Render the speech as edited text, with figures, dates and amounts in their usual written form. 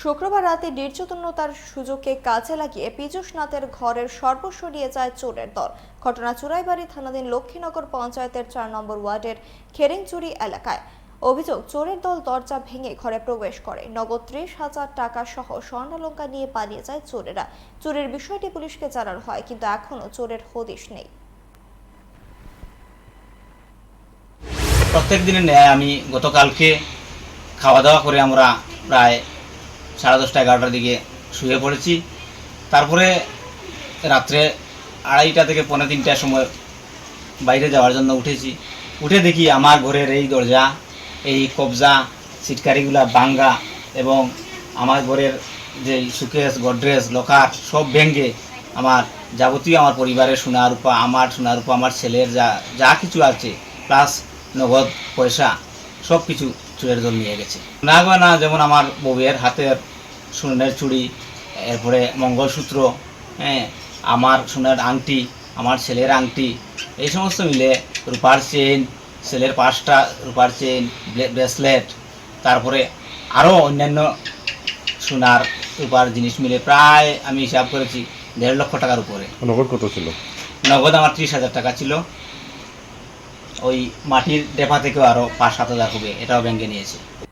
শুক্রবার রাতে নির্যাতনতার সুযোগকে কাজে লাগিয়ে পীযূষ নাথের ঘরের সর্বস্ব নিয়ে যায় চোরের দল। ঘটনা চুরাইবাড়ি থানাধীন লক্ষ্মীনগর পঞ্চায়েতের ৪ নম্বর ওয়ার্ডের খেরিংচুরি এলাকায়। অভিযোগ, চোরের দল দরজা ভেঙে ঘরে প্রবেশ করে, নগদ ৩০,০০০ টাকা সহ স্বর্ণালংকার নিয়ে পালিয়ে যায় চোরেরা। চোরের বিষয়টি পুলিশকে জানানো হয়, কিন্তু এখনো চোরের হদিশ নেই। প্রত্যেক দিনের ন্যায় আমি গতকালকে খাওয়া দাওয়া করে আমরা প্রায় 10:30-11টার দিকে শুয়ে পড়েছি। তারপরে রাত্রে 2:30 থেকে 2:45টার সময় বাইরে যাওয়ার জন্য উঠেছি। উঠে দেখি আমার ঘরের এই দরজা, এই কবজা, সিটকারিগুলা ভাঙ্গা এবং আমার ঘরের যে সুকেস, গডরেজ, লকার সব ভেঙে আমার যাবতীয় আমার পরিবারের সোনা রূপা, আমার ছেলের যা কিছু আছে প্লাস নগদ পয়সা সব কিছু চোরের দল নিয়ে গেছে। না গয়না যেমন আমার বউয়ের হাতের সোনার চুড়ি, এরপরে মঙ্গলসূত্র, আমার সোনার আংটি, আমার ছেলের আংটি, এই সমস্ত মিলে রূপার চেন, ছেলের 5টা রূপার চেন, ব্রেসলেট, তারপরে আরও অন্যান্য সোনার রূপার জিনিস মিলে প্রায় আমি হিসাব করেছি 1.5 লক্ষ টাকার উপরে। নগদ কত ছিল? নগদ আমার 30,000 টাকা ছিল। ওই মাটির ডেপা থেকেও আরও 5-7 হাজার হবে, এটাও ব্যাংকে নিয়েছে।